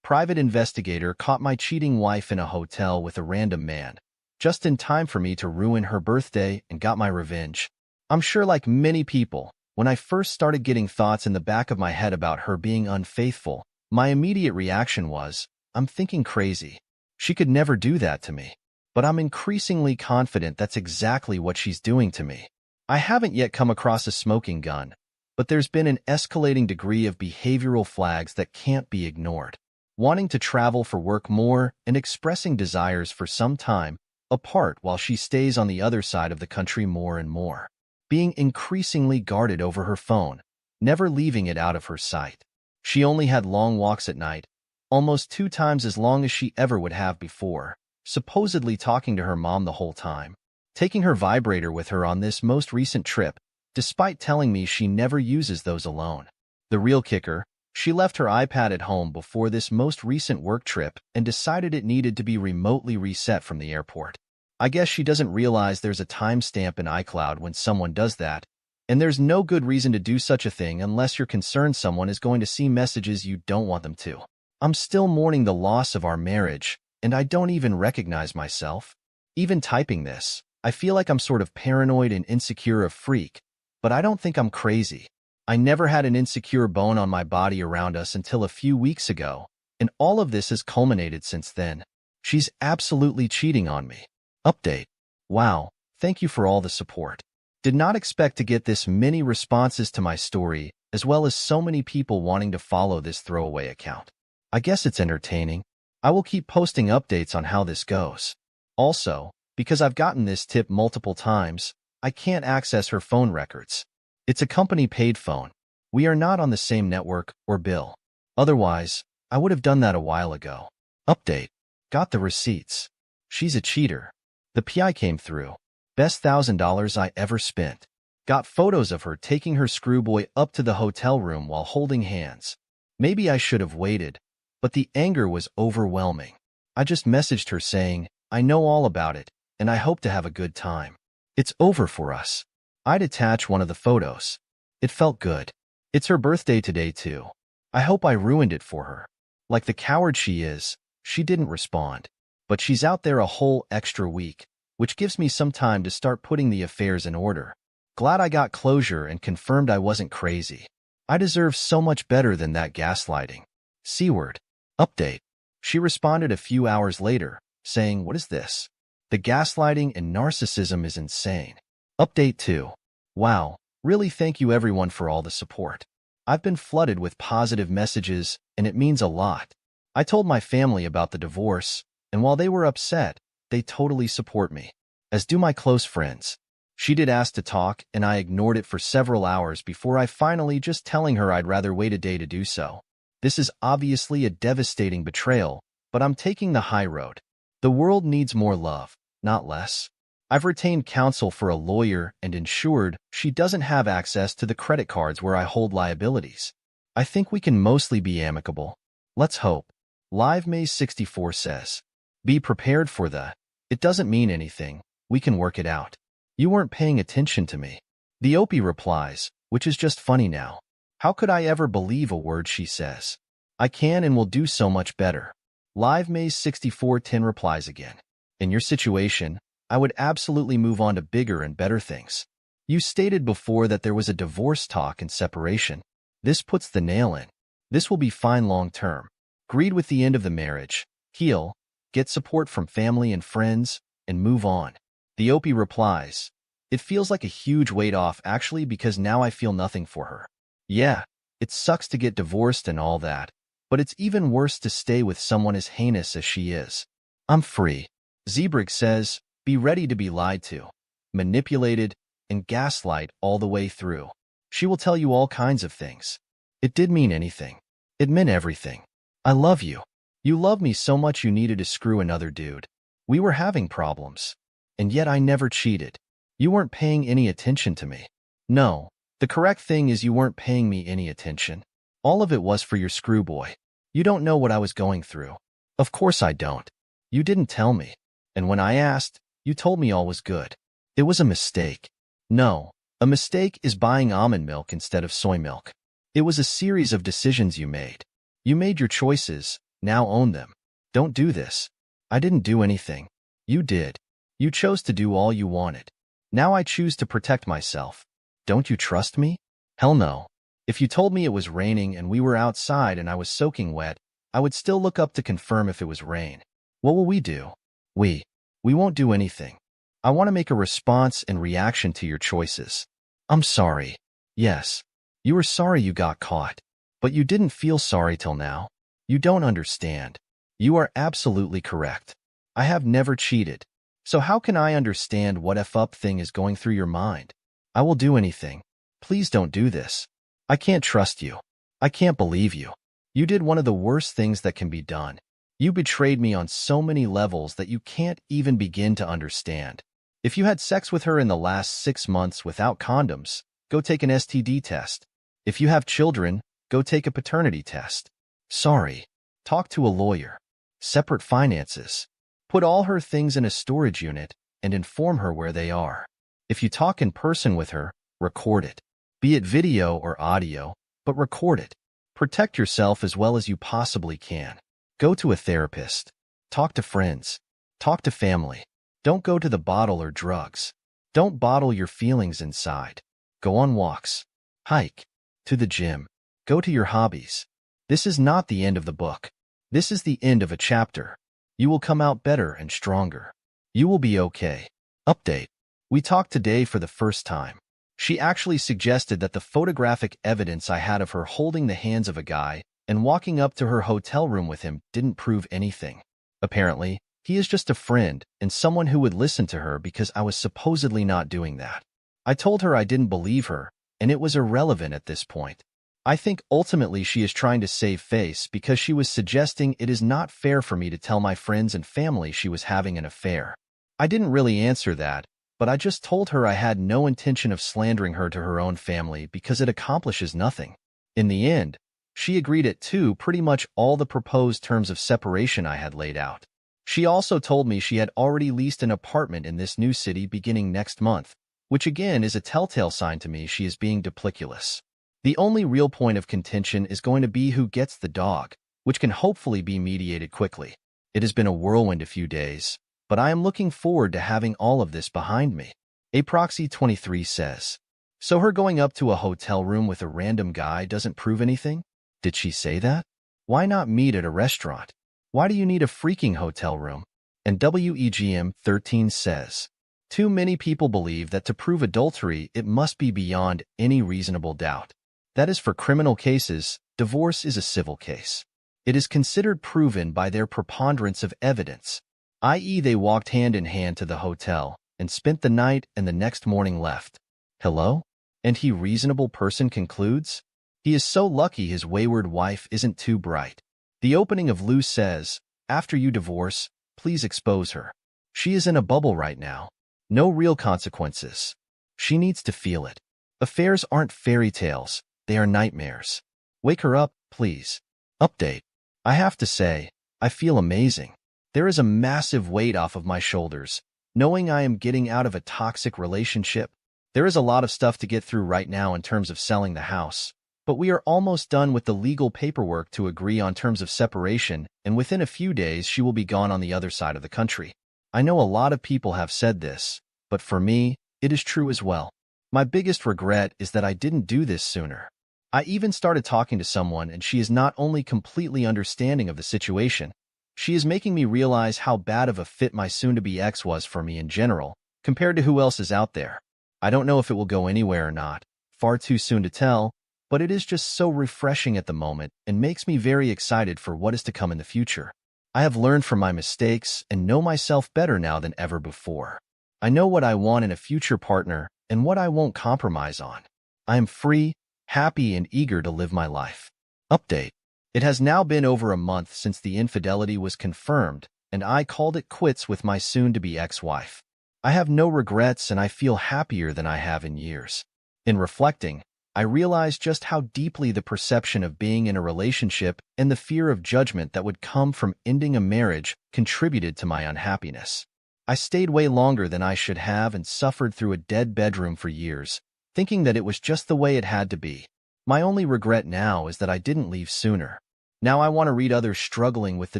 Private investigator caught my cheating wife in a hotel with a random man, just in time for me to ruin her birthday and got my revenge. I'm sure like many people, when I first started getting thoughts in the back of my head about her being unfaithful, my immediate reaction was, I'm thinking crazy. She could never do that to me. But I'm increasingly confident that's exactly what she's doing to me. I haven't yet come across a smoking gun, but there's been an escalating degree of behavioral flags that can't be ignored. Wanting to travel for work more and expressing desires for some time apart while she stays on the other side of the country more and more. Being increasingly guarded over her phone, never leaving it out of her sight. She only had long walks at night, almost 2 times as long as she ever would have before, supposedly talking to her mom the whole time. Taking her vibrator with her on this most recent trip, despite telling me she never uses those alone. The real kicker, she left her iPad at home before this most recent work trip and decided it needed to be remotely reset from the airport. I guess she doesn't realize there's a timestamp in iCloud when someone does that, and there's no good reason to do such a thing unless you're concerned someone is going to see messages you don't want them to. I'm still mourning the loss of our marriage, and I don't even recognize myself. Even typing this, I feel like I'm sort of paranoid and insecure a freak, but I don't think I'm crazy. I never had an insecure bone on my body around us until a few weeks ago, and all of this has culminated since then. She's absolutely cheating on me. Update. Wow, thank you for all the support. Did not expect to get this many responses to my story, as well as so many people wanting to follow this throwaway account. I guess it's entertaining. I will keep posting updates on how this goes. Also, because I've gotten this tip multiple times, I can't access her phone records. It's a company-paid phone. We are not on the same network or bill. Otherwise, I would have done that a while ago. Update. Got the receipts. She's a cheater. The PI came through. Best $1,000 I ever spent. Got photos of her taking her screwboy up to the hotel room while holding hands. Maybe I should have waited, but the anger was overwhelming. I just messaged her saying, I know all about it, and I hope to have a good time. It's over for us. I'd attach one of the photos. It felt good. It's her birthday today too. I hope I ruined it for her. Like the coward she is, she didn't respond. But she's out there a whole extra week, which gives me some time to start putting the affairs in order. Glad I got closure and confirmed I wasn't crazy. I deserve so much better than that gaslighting. C-word. Update. She responded a few hours later, saying, what is this? The gaslighting and narcissism is insane. Update 2. Wow, really thank you everyone for all the support. I've been flooded with positive messages, and it means a lot. I told my family about the divorce, and while they were upset, they totally support me, as do my close friends. She did ask to talk, and I ignored it for several hours before I finally just telling her I'd rather wait a day to do so. This is obviously a devastating betrayal, but I'm taking the high road. The world needs more love, not less. I've retained counsel for a lawyer and ensured she doesn't have access to the credit cards where I hold liabilities. I think we can mostly be amicable. Let's hope. Live Maze 64 says, be prepared for the, it doesn't mean anything, we can work it out. You weren't paying attention to me. The Opie replies, which is just funny now. How could I ever believe a word she says? I can and will do so much better. Live Maze 6410 replies again. In your situation, I would absolutely move on to bigger and better things. You stated before that there was a divorce talk and separation. This puts the nail in. This will be fine long term. Agreed with the end of the marriage. Heal, get support from family and friends, and move on. The Opie replies, it feels like a huge weight off actually because now I feel nothing for her. Yeah, it sucks to get divorced and all that, but it's even worse to stay with someone as heinous as she is. I'm free. Zebrig says, be ready to be lied to, manipulated, and gaslight all the way through. She will tell you all kinds of things. It did mean anything. It meant everything. I love you. You love me so much you needed to screw another dude. We were having problems. And yet I never cheated. You weren't paying any attention to me. No, the correct thing is you weren't paying me any attention. All of it was for your screwboy. You don't know what I was going through. Of course I don't. You didn't tell me. And when I asked, you told me all was good. It was a mistake. No, a mistake is buying almond milk instead of soy milk. It was a series of decisions you made. You made your choices, Now own them. Don't do this. I didn't do anything. You did. You chose to do all you wanted. Now I choose to protect myself. Don't you trust me? Hell no. If you told me it was raining and we were outside and I was soaking wet, I would still look up to confirm if it was rain. What will we do? We won't do anything. I want to make a response and reaction to your choices. I'm sorry. Yes. You were sorry you got caught. But you didn't feel sorry till now. You don't understand. You are absolutely correct. I have never cheated. So how can I understand what F-up thing is going through your mind? I will do anything. Please don't do this. I can't trust you. I can't believe you. You did one of the worst things that can be done. You betrayed me on so many levels that you can't even begin to understand. If you had sex with her in the last 6 months without condoms, go take an STD test. If you have children, go take a paternity test. Sorry. Talk to a lawyer. Separate finances. Put all her things in a storage unit and inform her where they are. If you talk in person with her, record it. Be it video or audio, but record it. Protect yourself as well as you possibly can. Go to a therapist. Talk to friends. Talk to family. Don't go to the bottle or drugs. Don't bottle your feelings inside. Go on walks. Hike. To the gym. Go to your hobbies. This is not the end of the book. This is the end of a chapter. You will come out better and stronger. You will be okay. Update. We talked today for the first time. She actually suggested that the photographic evidence I had of her holding the hands of a guy and walking up to her hotel room with him didn't prove anything. Apparently, he is just a friend and someone who would listen to her because I was supposedly not doing that. I told her I didn't believe her, and it was irrelevant at this point. I think ultimately she is trying to save face because she was suggesting it is not fair for me to tell my friends and family she was having an affair. I didn't really answer that, but I just told her I had no intention of slandering her to her own family because it accomplishes nothing. In the end, she agreed to pretty much all the proposed terms of separation I had laid out. She also told me she had already leased an apartment in this new city beginning next month, which again is a telltale sign to me she is being duplicitous. The only real point of contention is going to be who gets the dog, which can hopefully be mediated quickly. It has been a whirlwind a few days, but I am looking forward to having all of this behind me. Aproxy23 says, so her going up to a hotel room with a random guy doesn't prove anything? Did she say that? Why not meet at a restaurant? Why do you need a freaking hotel room? And WEGM13 says, too many people believe that to prove adultery it must be beyond any reasonable doubt. That is for criminal cases, divorce is a civil case. It is considered proven by their preponderance of evidence, i.e. they walked hand in hand to the hotel and spent the night and the next morning left. Hello? And he reasonable person concludes? He is so lucky his wayward wife isn't too bright. The opening of Lou says, after you divorce, please expose her. She is in a bubble right now. No real consequences. She needs to feel it. Affairs aren't fairy tales. They are nightmares. Wake her up, please. Update. I have to say, I feel amazing. There is a massive weight off of my shoulders, knowing I am getting out of a toxic relationship. There is a lot of stuff to get through right now in terms of selling the house, but we are almost done with the legal paperwork to agree on terms of separation, and within a few days she will be gone on the other side of the country. I know a lot of people have said this, but for me, it is true as well. My biggest regret is that I didn't do this sooner. I even started talking to someone and she is not only completely understanding of the situation, she is making me realize how bad of a fit my soon-to-be ex was for me in general, compared to who else is out there. I don't know if it will go anywhere or not, far too soon to tell, but it is just so refreshing at the moment and makes me very excited for what is to come in the future. I have learned from my mistakes and know myself better now than ever before. I know what I want in a future partner and what I won't compromise on. I am free, happy, and eager to live my life. Update. It has now been over a month since the infidelity was confirmed, and I called it quits with my soon-to-be ex-wife. I have no regrets and I feel happier than I have in years. In reflecting, I realized just how deeply the perception of being in a relationship and the fear of judgment that would come from ending a marriage contributed to my unhappiness. I stayed way longer than I should have and suffered through a dead bedroom for years, thinking that it was just the way it had to be. My only regret now is that I didn't leave sooner. Now I want to read others struggling with the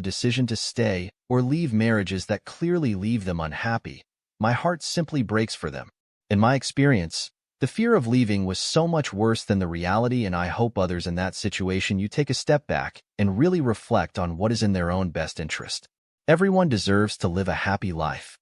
decision to stay or leave marriages that clearly leave them unhappy. My heart simply breaks for them. In my experience, the fear of leaving was so much worse than the reality, and I hope others in that situation you take a step back and really reflect on what is in their own best interest. Everyone deserves to live a happy life.